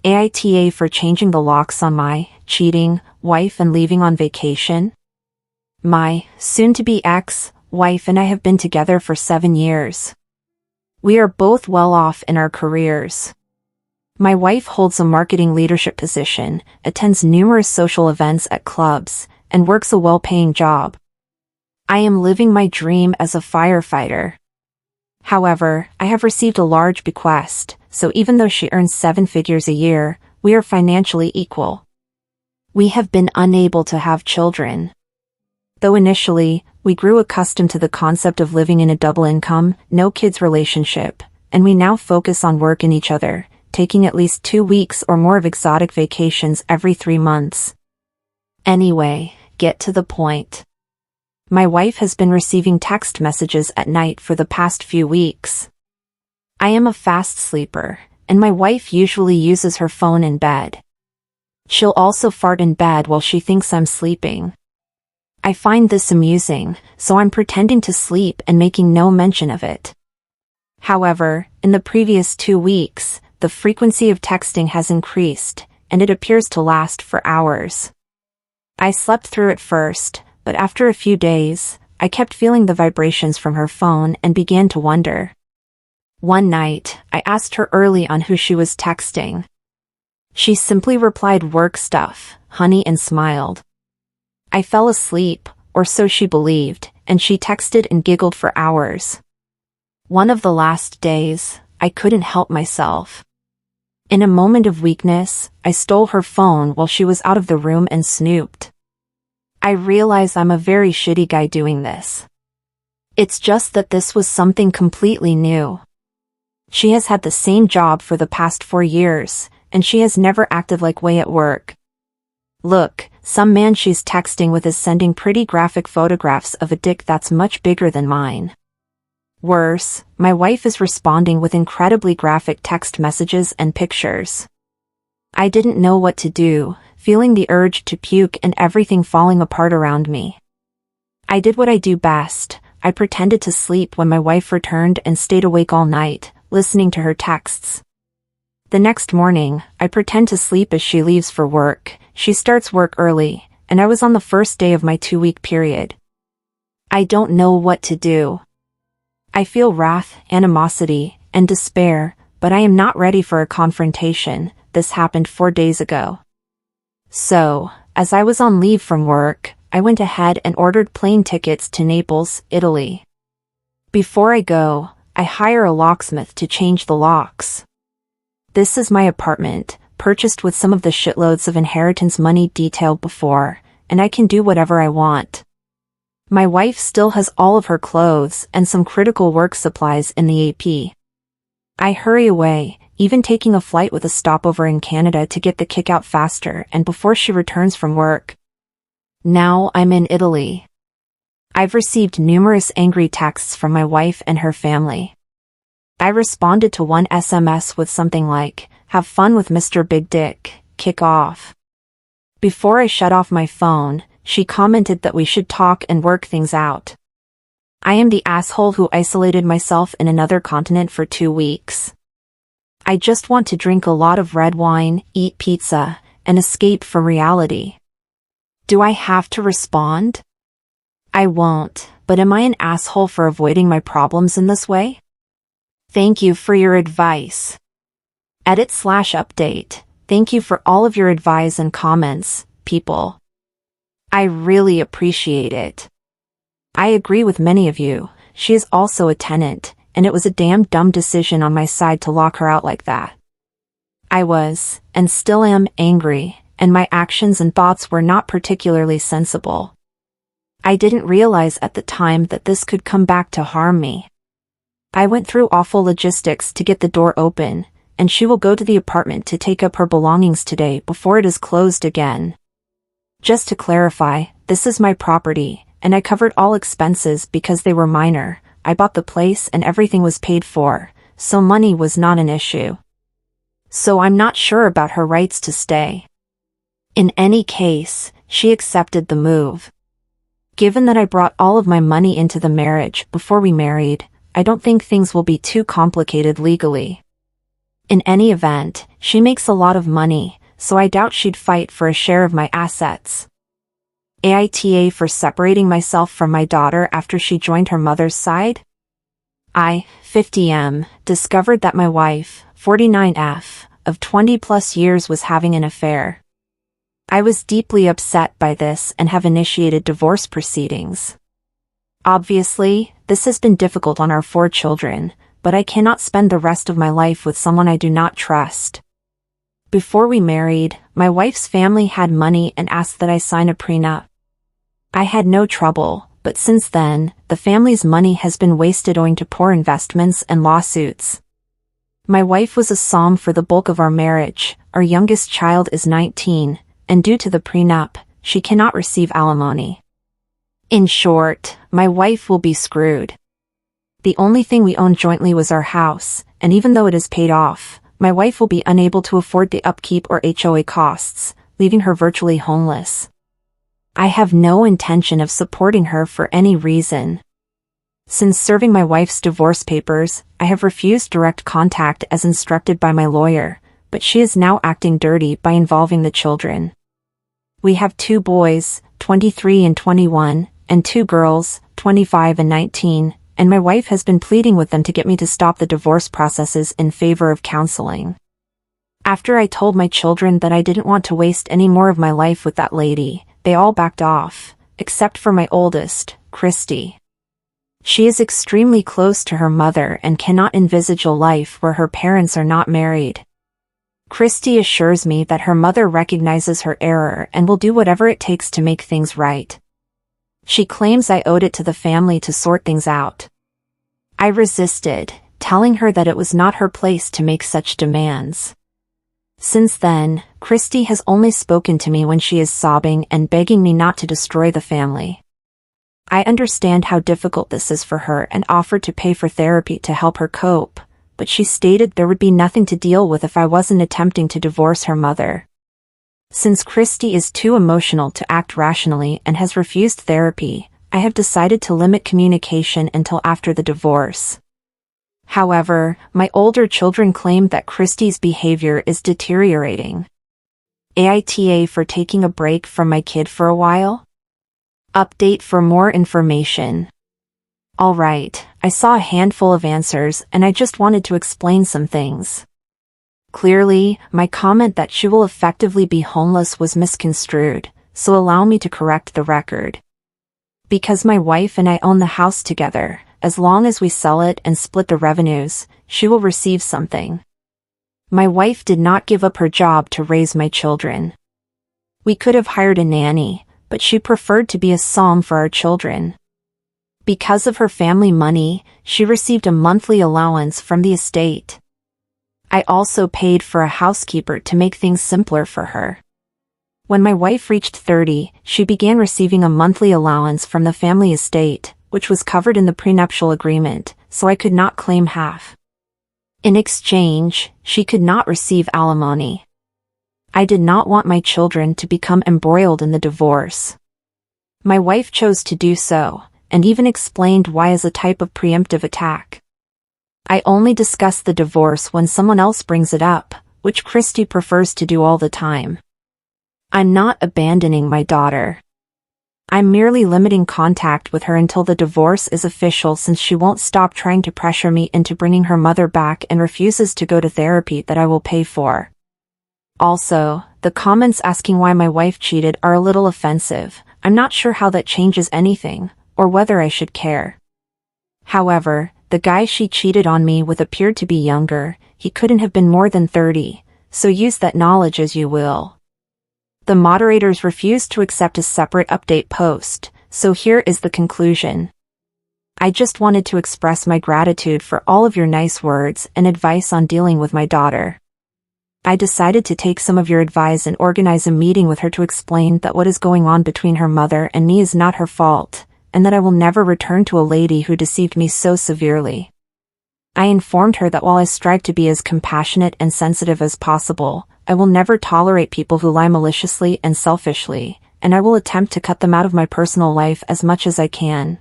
AITA for changing the locks on my cheating wife and leaving on vacation. My soon-to-be ex-wife and I have been together for 7 years. We are both well off in our careers. My wife holds a marketing leadership position, attends numerous social events at clubs, and works a well-paying job. I am living my dream as a firefighter. However, I have received a large bequest, so even though she earns 7 figures a year, we are financially equal. We have been unable to have children. Though initially, we grew accustomed to the concept of living in a double income, no kids relationship, and we now focus on work and each other, taking at least 2 weeks or more of exotic vacations every 3 months. Anyway, get to the point. My wife has been receiving text messages at night for the past few weeks. I am a fast sleeper, and my wife usually uses her phone in bed. She'll also fart in bed while she thinks I'm sleeping. I find this amusing, so I'm pretending to sleep and making no mention of it. However, in the previous 2 weeks, the frequency of texting has increased, and it appears to last for hours. I slept through it first, but after a few days, I kept feeling the vibrations from her phone and began to wonder. One night, I asked her early on who she was texting. She simply replied work stuff, honey, and smiled. I fell asleep, or so she believed, and she texted and giggled for hours. One of the last days, I couldn't help myself. In a moment of weakness, I stole her phone while she was out of the room and snooped. I realize I'm a very shitty guy doing this. It's just that this was something completely new. She has had the same job for the past 4 years, and she has never acted like way at work. Look, some man she's texting with is sending pretty graphic photographs of a dick that's much bigger than mine. Worse, my wife is responding with incredibly graphic text messages and pictures. I didn't know what to do, feeling the urge to puke and everything falling apart around me. I did what I do best. I pretended to sleep when my wife returned and stayed awake all night, listening to her texts. The next morning, I pretend to sleep as she leaves for work. She starts work early, and I was on the first day of my 2-week period. I don't know what to do. I feel wrath, animosity, and despair, but I am not ready for a confrontation. This happened 4 days ago. So, as I was on leave from work, I went ahead and ordered plane tickets to Naples, Italy. Before I go, I hire a locksmith to change the locks. This is my apartment, purchased with some of the shitloads of inheritance money detailed before, and I can do whatever I want. My wife still has all of her clothes and some critical work supplies in the AP. I hurry away, even taking a flight with a stopover in Canada to get the kick out faster and before she returns from work. Now I'm in Italy. I've received numerous angry texts from my wife and her family. I responded to one SMS with something like, "Have fun with Mr. Big Dick, kick off." Before I shut off my phone, she commented that we should talk and work things out. I am the asshole who isolated myself in another continent for 2 weeks. I just want to drink a lot of red wine, eat pizza, and escape from reality. Do I have to respond? I won't, but am I an asshole for avoiding my problems in this way? Thank you for your advice. Edit/update. Thank you for all of your advice and comments, people. I really appreciate it. I agree with many of you. She is also a tenant, and it was a damn dumb decision on my side to lock her out like that. I was, and still am, angry, and my actions and thoughts were not particularly sensible. I didn't realize at the time that this could come back to harm me. I went through awful logistics to get the door open, and she will go to the apartment to take up her belongings today before it is closed again. Just to clarify, this is my property, and I covered all expenses because they were minor. I bought the place and everything was paid for, so money was not an issue. So I'm not sure about her rights to stay. In any case, she accepted the move. Given that I brought all of my money into the marriage before we married, I don't think things will be too complicated legally. In any event, she makes a lot of money, so I doubt she'd fight for a share of my assets. AITA for separating myself from my daughter after she joined her mother's side? I, 50M, discovered that my wife, 49F, of 20+ years was having an affair. I was deeply upset by this and have initiated divorce proceedings. Obviously, this has been difficult on our 4 children, but I cannot spend the rest of my life with someone I do not trust. Before we married, my wife's family had money and asked that I sign a prenup. I had no trouble, but since then, the family's money has been wasted owing to poor investments and lawsuits. My wife was a SOM for the bulk of our marriage, our youngest child is 19, and due to the prenup, she cannot receive alimony. In short, my wife will be screwed. The only thing we owned jointly was our house, and even though it is paid off, my wife will be unable to afford the upkeep or HOA costs, leaving her virtually homeless. I have no intention of supporting her for any reason. Since serving my wife's divorce papers, I have refused direct contact as instructed by my lawyer, but she is now acting dirty by involving the children. We have 2 boys, 23 and 21, and 2 girls, 25 and 19, and my wife has been pleading with them to get me to stop the divorce processes in favor of counseling. After I told my children that I didn't want to waste any more of my life with that lady, they all backed off, except for my oldest, Christy. She is extremely close to her mother and cannot envisage a life where her parents are not married. Christy assures me that her mother recognizes her error and will do whatever it takes to make things right. She claims I owed it to the family to sort things out. I resisted, telling her that it was not her place to make such demands. Since then, Christy has only spoken to me when she is sobbing and begging me not to destroy the family. I understand how difficult this is for her and offered to pay for therapy to help her cope, but she stated there would be nothing to deal with if I wasn't attempting to divorce her mother. Since Christy is too emotional to act rationally and has refused therapy, I have decided to limit communication until after the divorce. However, my older children claim that Christy's behavior is deteriorating. AITA for taking a break from my kid for a while? Update for more information. Alright, I saw a handful of answers and I just wanted to explain some things. Clearly, my comment that she will effectively be homeless was misconstrued, so allow me to correct the record. Because my wife and I own the house together, as long as we sell it and split the revenues, she will receive something. My wife did not give up her job to raise my children. We could have hired a nanny, but she preferred to be a SOM for our children. Because of her family money, she received a monthly allowance from the estate. I also paid for a housekeeper to make things simpler for her. When my wife reached 30, she began receiving a monthly allowance from the family estate, which was covered in the prenuptial agreement, so I could not claim half. In exchange, she could not receive alimony. I did not want my children to become embroiled in the divorce. My wife chose to do so, and even explained why as a type of preemptive attack. I only discuss the divorce when someone else brings it up, which Christy prefers to do all the time. I'm not abandoning my daughter. I'm merely limiting contact with her until the divorce is official, since she won't stop trying to pressure me into bringing her mother back and refuses to go to therapy that I will pay for. Also, the comments asking why my wife cheated are a little offensive. I'm not sure how that changes anything, or whether I should care. However, the guy she cheated on me with appeared to be younger. He couldn't have been more than 30, so use that knowledge as you will. The moderators refused to accept a separate update post, so here is the conclusion. I just wanted to express my gratitude for all of your nice words and advice on dealing with my daughter. I decided to take some of your advice and organize a meeting with her to explain that what is going on between her mother and me is not her fault, and that I will never return to a lady who deceived me so severely. I informed her that while I strive to be as compassionate and sensitive as possible, I will never tolerate people who lie maliciously and selfishly, and I will attempt to cut them out of my personal life as much as I can.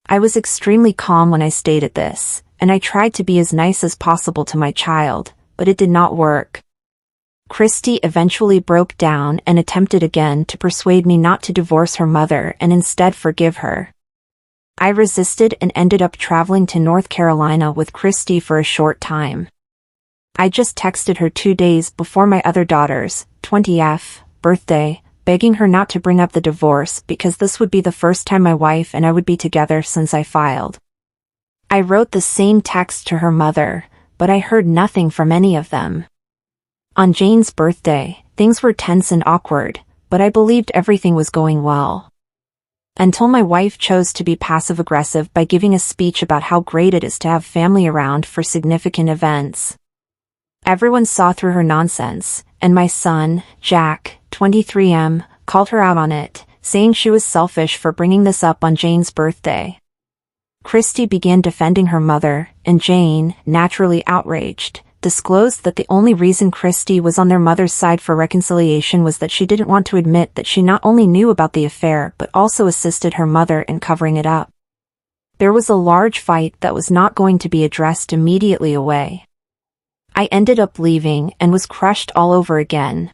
I was extremely calm when I stated this, and I tried to be as nice as possible to my child, but it did not work. Christy eventually broke down and attempted again to persuade me not to divorce her mother and instead forgive her. I resisted and ended up traveling to North Carolina with Christy for a short time. I just texted her 2 days before my other daughter's 20th birthday, begging her not to bring up the divorce because this would be the first time my wife and I would be together since I filed. I wrote the same text to her mother, but I heard nothing from any of them. On Jane's birthday, things were tense and awkward, but I believed everything was going well. Until my wife chose to be passive-aggressive by giving a speech about how great it is to have family around for significant events. Everyone saw through her nonsense, and my son, Jack, 23M, called her out on it, saying she was selfish for bringing this up on Jane's birthday. Christy began defending her mother, and Jane, naturally outraged, disclosed that the only reason Christy was on their mother's side for reconciliation was that she didn't want to admit that she not only knew about the affair but also assisted her mother in covering it up. There was a large fight that was not going to be addressed immediately away. I ended up leaving and was crushed all over again.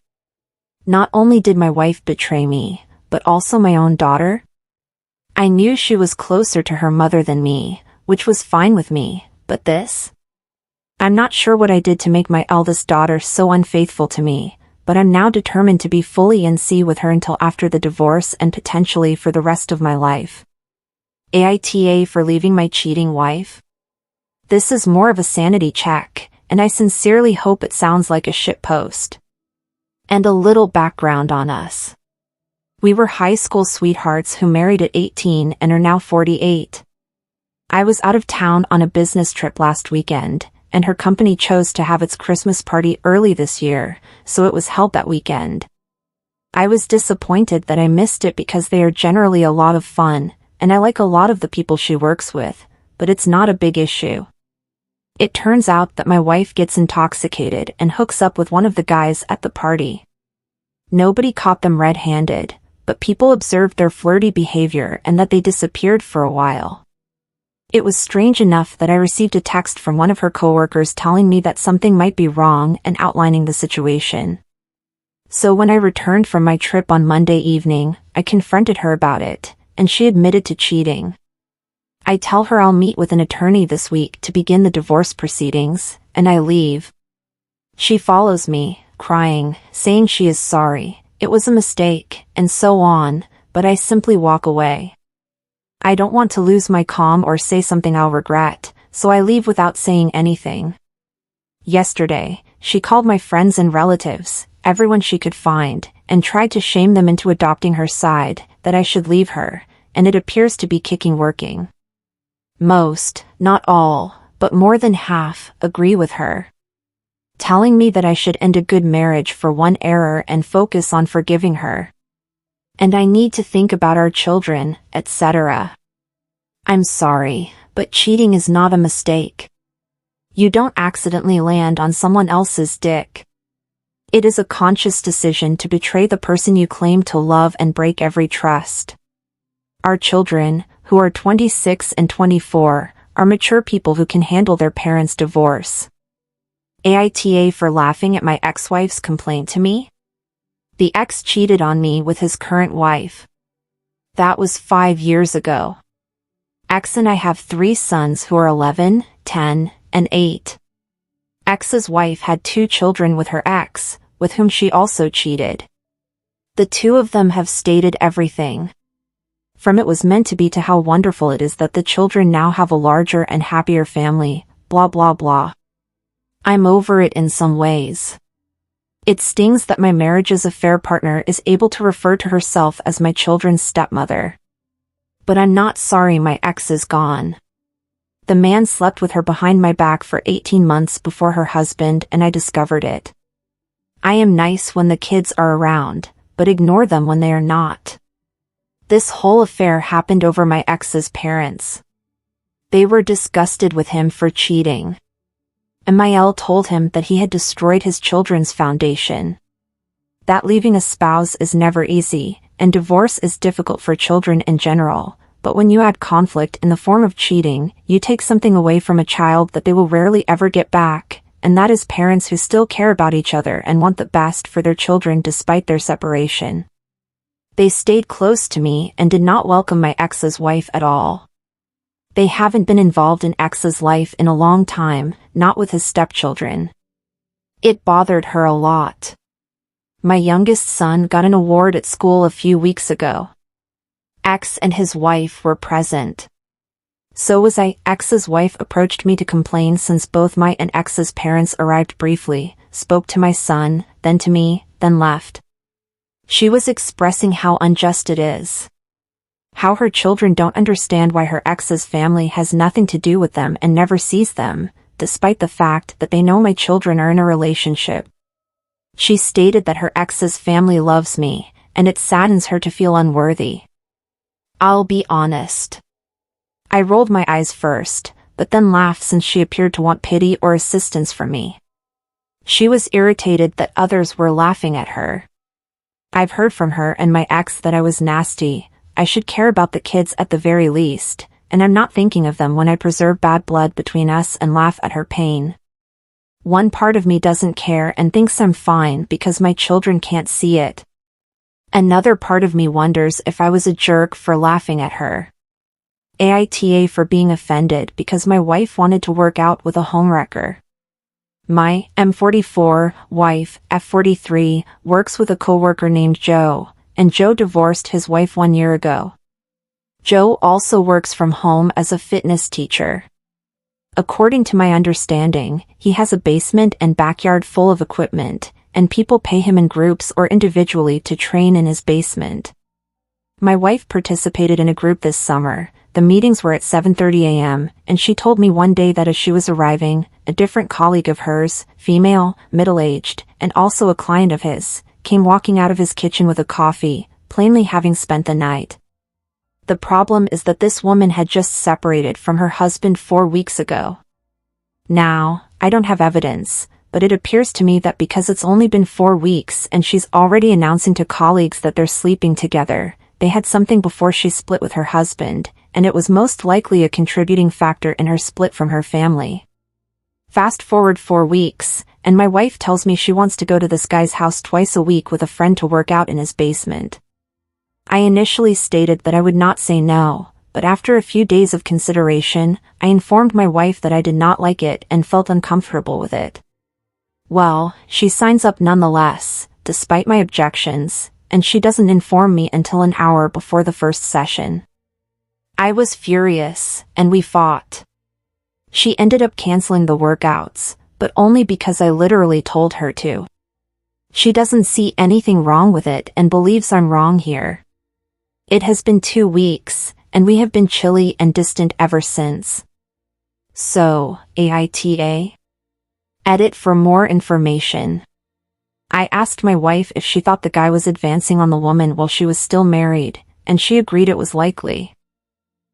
Not only did my wife betray me, but also my own daughter. I knew she was closer to her mother than me, which was fine with me, but this? I'm not sure what I did to make my eldest daughter so unfaithful to me, but I'm now determined to be fully in C with her until after the divorce and potentially for the rest of my life. AITA for leaving my cheating wife? This is more of a sanity check, and I sincerely hope it sounds like a shitpost. And a little background on us. We were high school sweethearts who married at 18 and are now 48. I was out of town on a business trip last weekend, and her company chose to have its Christmas party early this year, so it was held that weekend. I was disappointed that I missed it because they are generally a lot of fun, and I like a lot of the people she works with, but it's not a big issue. It turns out that my wife gets intoxicated and hooks up with one of the guys at the party. Nobody caught them red-handed, but people observed their flirty behavior and that they disappeared for a while. It was strange enough that I received a text from one of her coworkers telling me that something might be wrong and outlining the situation. So when I returned from my trip on Monday evening, I confronted her about it, and she admitted to cheating. I tell her I'll meet with an attorney this week to begin the divorce proceedings, and I leave. She follows me, crying, saying she is sorry, it was a mistake, and so on, but I simply walk away. I don't want to lose my calm or say something I'll regret, so I leave without saying anything. Yesterday, she called my friends and relatives, everyone she could find, and tried to shame them into adopting her side, that I should leave her, and it appears to be working. Most, not all, but more than half, agree with her. Telling me that I should end a good marriage for one error and focus on forgiving her. And I need to think about our children, etc. I'm sorry, but cheating is not a mistake. You don't accidentally land on someone else's dick. It is a conscious decision to betray the person you claim to love and break every trust. Our children, who are 26 and 24, are mature people who can handle their parents' divorce. AITA for laughing at my ex-wife's complaint to me? The ex cheated on me with his current wife. That was 5 years ago. Ex and I have 3 sons who are 11, 10, and 8. Ex's wife had 2 children with her ex, with whom she also cheated. The 2 of them have stated everything. From it was meant to be to how wonderful it is that the children now have a larger and happier family, blah blah blah. I'm over it in some ways. It stings that my marriage's affair partner is able to refer to herself as my children's stepmother. But I'm not sorry my ex is gone. The man slept with her behind my back for 18 months before her husband and I discovered it. I am nice when the kids are around, but ignore them when they are not. This whole affair happened over my ex's parents. They were disgusted with him for cheating. Emile told him that he had destroyed his children's foundation. That leaving a spouse is never easy, and divorce is difficult for children in general, but when you add conflict in the form of cheating, you take something away from a child that they will rarely ever get back, and that is parents who still care about each other and want the best for their children despite their separation. They stayed close to me and did not welcome my ex's wife at all. They haven't been involved in ex's life in a long time, not with his stepchildren. It bothered her a lot. My youngest son got an award at school a few weeks ago. Ex and his wife were present. So was I. Ex's wife approached me to complain since both my and ex's parents arrived briefly, spoke to my son, then to me, then left. She was expressing how unjust it is. How her children don't understand why her ex's family has nothing to do with them and never sees them, despite the fact that they know my children are in a relationship. She stated that her ex's family loves me, and it saddens her to feel unworthy. I'll be honest. I rolled my eyes first, but then laughed since she appeared to want pity or assistance from me. She was irritated that others were laughing at her. I've heard from her and my ex that I was nasty. I should care about the kids at the very least, and I'm not thinking of them when I preserve bad blood between us and laugh at her pain. One part of me doesn't care and thinks I'm fine because my children can't see it. Another part of me wonders if I was a jerk for laughing at her. AITA for being offended because my wife wanted to work out with a homewrecker. My M44 wife, F43, works with a coworker named Joe, and Joe divorced his wife 1 year ago. Joe also works from home as a fitness teacher. According to my understanding, he has a basement and backyard full of equipment, and people pay him in groups or individually to train in his basement. My wife participated in a group this summer. The meetings were at 7:30 a.m., and she told me one day that as she was arriving, a different colleague of hers, female, middle-aged, and also a client of his, came walking out of his kitchen with a coffee, plainly having spent the night. The problem is that this woman had just separated from her husband 4 weeks ago. Now, I don't have evidence, but it appears to me that because it's only been 4 weeks and she's already announcing to colleagues that they're sleeping together, they had something before she split with her husband, and it was most likely a contributing factor in her split from her family. Fast forward 4 weeks, and my wife tells me she wants to go to this guy's house twice a week with a friend to work out in his basement. I initially stated that I would not say no, but after a few days of consideration, I informed my wife that I did not like it and felt uncomfortable with it. Well, she signs up nonetheless, despite my objections, and she doesn't inform me until an hour before the first session. I was furious, and we fought. She ended up canceling the workouts, but only because I literally told her to. She doesn't see anything wrong with it and believes I'm wrong here. It has been 2 weeks, and we have been chilly and distant ever since. So, AITA? Edit for more information. I asked my wife if she thought the guy was advancing on the woman while she was still married, and she agreed it was likely.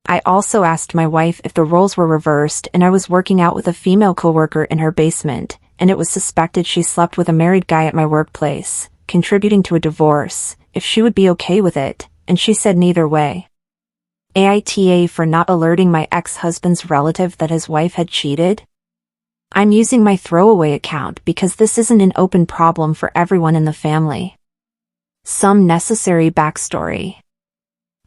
I also asked my wife if the roles were reversed and I was working out with a female coworker in her basement, and it was suspected she slept with a married guy at my workplace, contributing to a divorce, if she would be okay with it, and she said neither way. AITA for not alerting my ex-husband's relative that his wife had cheated? I'm using my throwaway account because this isn't an open problem for everyone in the family. Some necessary backstory.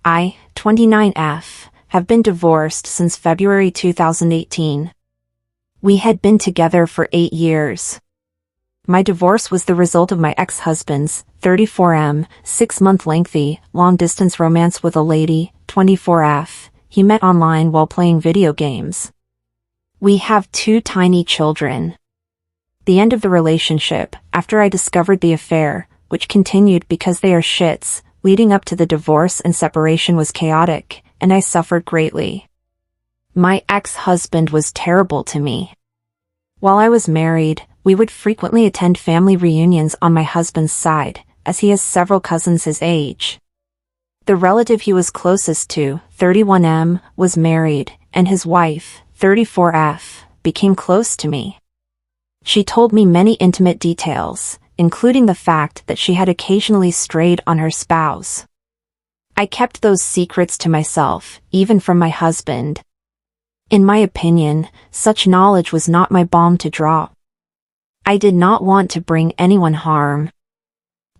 I, 29F, have been divorced since February 2018. We had been together for 8 years. My divorce was the result of my ex-husband's, 34M, 6-month lengthy, long-distance romance with a lady, 24F, he met online while playing video games. We have 2 tiny children. The end of the relationship, after I discovered the affair, which continued because they are shits, leading up to the divorce and separation was chaotic, and I suffered greatly. My ex-husband was terrible to me. While I was married, we would frequently attend family reunions on my husband's side, as he has several cousins his age. The relative he was closest to, 31M, was married, and his wife, 34F, became close to me. She told me many intimate details, including the fact that she had occasionally strayed on her spouse. I kept those secrets to myself, even from my husband. In my opinion, such knowledge was not my balm to drop. I did not want to bring anyone harm.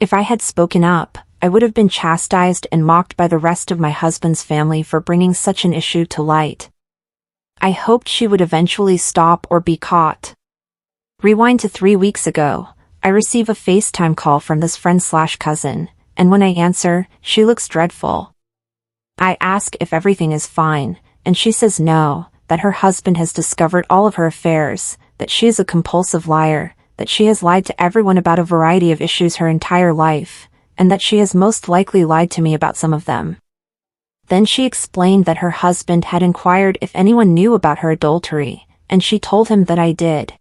If I had spoken up, I would have been chastised and mocked by the rest of my husband's family for bringing such an issue to light. I hoped she would eventually stop or be caught. Rewind to 3 weeks ago. I receive a FaceTime call from this friend/cousin, and when I answer, she looks dreadful. I ask if everything is fine, and she says no, that her husband has discovered all of her affairs, that she is a compulsive liar, that she has lied to everyone about a variety of issues her entire life, and that she has most likely lied to me about some of them. Then she explained that her husband had inquired if anyone knew about her adultery, and she told him that I did.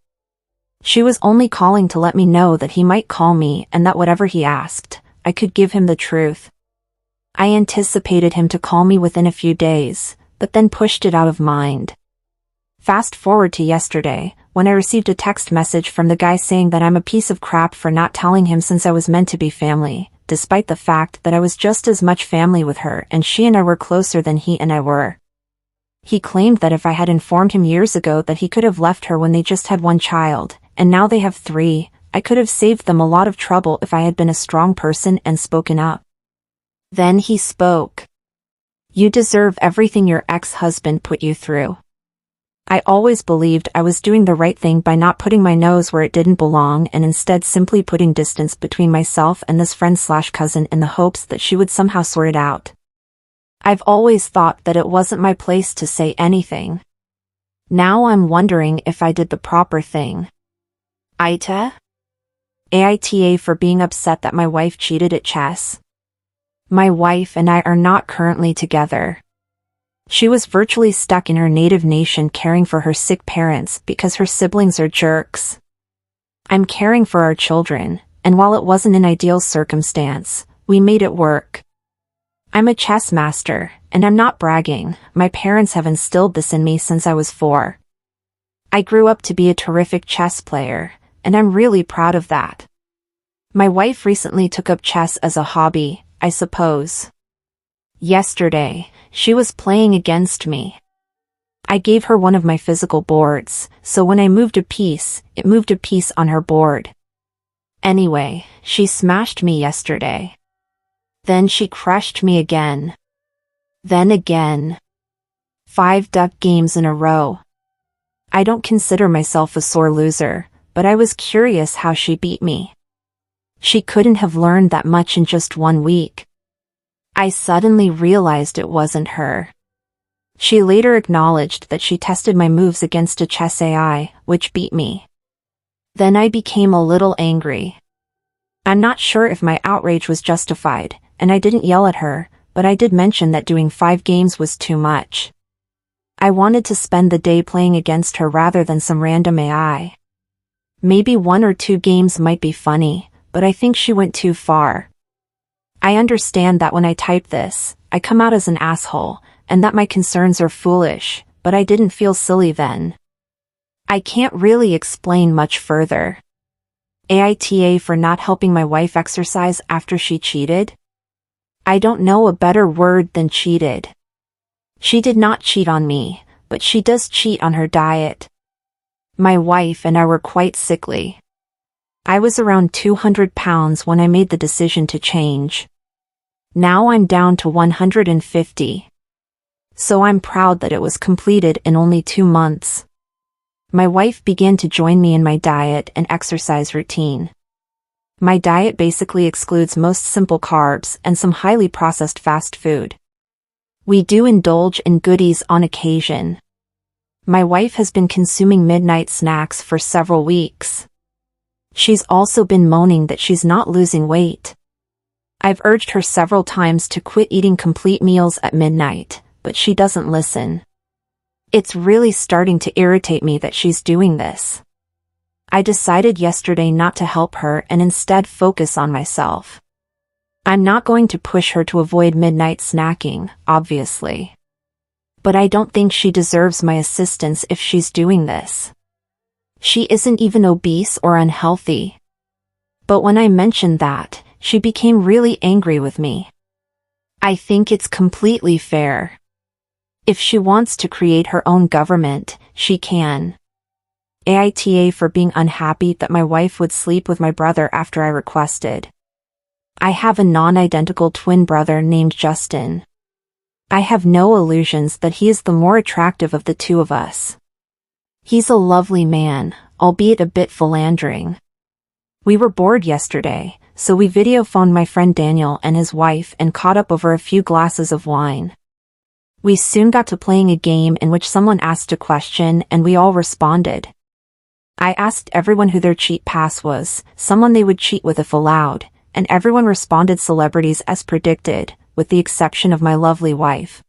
She was only calling to let me know that he might call me and that whatever he asked, I could give him the truth. I anticipated him to call me within a few days, but then pushed it out of mind. Fast forward to yesterday, when I received a text message from the guy saying that I'm a piece of crap for not telling him since I was meant to be family, despite the fact that I was just as much family with her and she and I were closer than he and I were. He claimed that if I had informed him years ago that he could have left her when they just had 1 child, and now they have 3, I could have saved them a lot of trouble if I had been a strong person and spoken up. Then he spoke. You deserve everything your ex-husband put you through. I always believed I was doing the right thing by not putting my nose where it didn't belong and instead simply putting distance between myself and this friend/cousin in the hopes that she would somehow sort it out. I've always thought that it wasn't my place to say anything. Now I'm wondering if I did the proper thing. AITA for being upset that my wife cheated at chess. My wife and I are not currently together. She was virtually stuck in her native nation caring for her sick parents because her siblings are jerks. I'm caring for our children, and while it wasn't an ideal circumstance, we made it work. I'm a chess master, and I'm not bragging, my parents have instilled this in me since I was 4. I grew up to be a terrific chess player, and I'm really proud of that. My wife recently took up chess as a hobby, I suppose. Yesterday, she was playing against me. I gave her one of my physical boards, so when I moved a piece, it moved a piece on her board. Anyway, she smashed me yesterday. Then she crushed me again. Then again. 5 duck games in a row. I don't consider myself a sore loser, but I was curious how she beat me. She couldn't have learned that much in just 1 week. I suddenly realized it wasn't her. She later acknowledged that she tested my moves against a chess AI, which beat me. Then I became a little angry. I'm not sure if my outrage was justified, and I didn't yell at her, but I did mention that doing 5 games was too much. I wanted to spend the day playing against her rather than some random AI. Maybe 1 or 2 games might be funny, but I think she went too far. I understand that when I type this, I come out as an asshole, and that my concerns are foolish, but I didn't feel silly then. I can't really explain much further. AITA for not helping my wife exercise after she cheated? I don't know a better word than cheated. She did not cheat on me, but she does cheat on her diet. My wife and I were quite sickly. I was around 200 pounds when I made the decision to change. Now I'm down to 150. So I'm proud that it was completed in only 2 months. My wife began to join me in my diet and exercise routine. My diet basically excludes most simple carbs and some highly processed fast food. We do indulge in goodies on occasion. My wife has been consuming midnight snacks for several weeks. She's also been moaning that she's not losing weight. I've urged her several times to quit eating complete meals at midnight, but she doesn't listen. It's really starting to irritate me that she's doing this. I decided yesterday not to help her and instead focus on myself. I'm not going to push her to avoid midnight snacking, obviously. But I don't think she deserves my assistance if she's doing this. She isn't even obese or unhealthy. But when I mentioned that, she became really angry with me. I think it's completely fair. If she wants to create her own government, she can. AITA for being unhappy that my wife would sleep with my brother after I requested. I have a non-identical twin brother named Justin. I have no illusions that he is the more attractive of the two of us. He's a lovely man, albeit a bit philandering. We were bored yesterday, so we video phoned my friend Daniel and his wife and caught up over a few glasses of wine. We soon got to playing a game in which someone asked a question and we all responded. I asked everyone who their cheat pass was, someone they would cheat with if allowed, and everyone responded celebrities as predicted, with the exception of my lovely wife.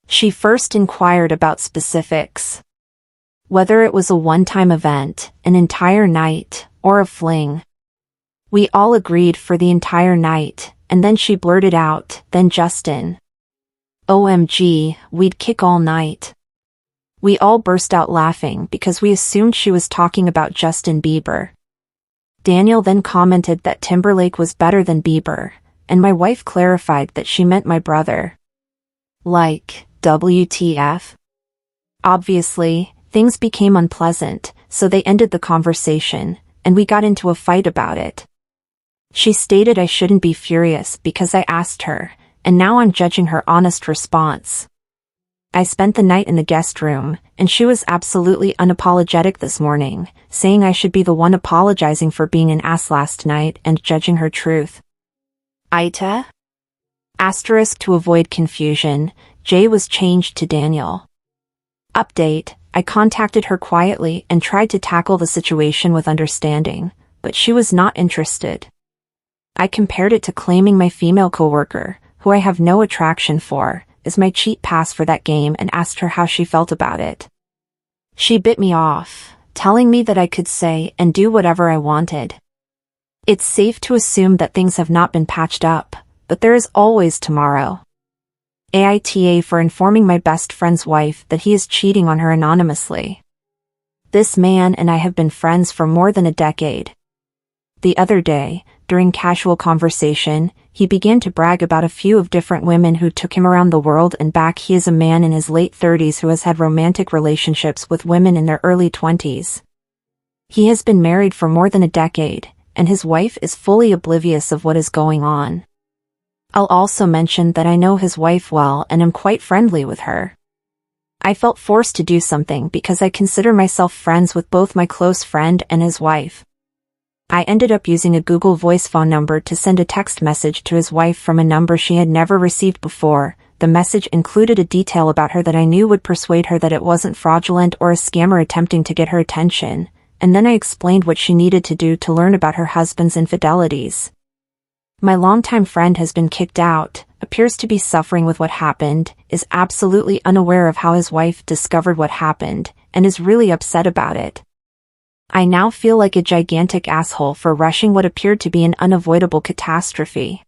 She first inquired about specifics. Whether it was a one-time event, an entire night, or a fling. We all agreed for the entire night, and then she blurted out, "Then Justin." OMG, we'd kick all night. We all burst out laughing because we assumed she was talking about Justin Bieber. Daniel then commented that Timberlake was better than Bieber, and my wife clarified that she meant my brother. Like, WTF? Obviously, things became unpleasant, so they ended the conversation, and we got into a fight about it. She stated I shouldn't be furious because I asked her, and now I'm judging her honest response. I spent the night in the guest room, and she was absolutely unapologetic this morning, saying I should be the one apologizing for being an ass last night and judging her truth. Ita? Asterisk to avoid confusion, Jay was changed to Daniel. Update, I contacted her quietly and tried to tackle the situation with understanding, but she was not interested. I compared it to claiming my female coworker, who I have no attraction for, as my cheat pass for that game and asked her how she felt about it. She bit me off, telling me that I could say and do whatever I wanted. It's safe to assume that things have not been patched up, but there is always tomorrow. AITA for informing my best friend's wife that he is cheating on her anonymously. This man and I have been friends for more than a decade. The other day, during casual conversation, he began to brag about a few of different women who took him around the world and back. He is a man in his late 30s who has had romantic relationships with women in their early 20s. He has been married for more than a decade, and his wife is fully oblivious of what is going on. I'll also mention that I know his wife well and am quite friendly with her. I felt forced to do something because I consider myself friends with both my close friend and his wife. I ended up using a Google Voice phone number to send a text message to his wife from a number she had never received before. The message included a detail about her that I knew would persuade her that it wasn't fraudulent or a scammer attempting to get her attention, and then I explained what she needed to do to learn about her husband's infidelities. My longtime friend has been kicked out, appears to be suffering with what happened, is absolutely unaware of how his wife discovered what happened, and is really upset about it. I now feel like a gigantic asshole for rushing what appeared to be an unavoidable catastrophe.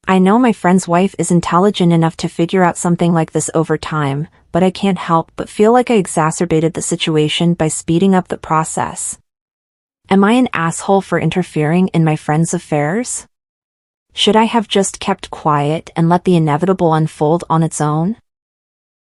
I know my friend's wife is intelligent enough to figure out something like this over time, but I can't help but feel like I exacerbated the situation by speeding up the process. Am I an asshole for interfering in my friend's affairs? Should I have just kept quiet and let the inevitable unfold on its own?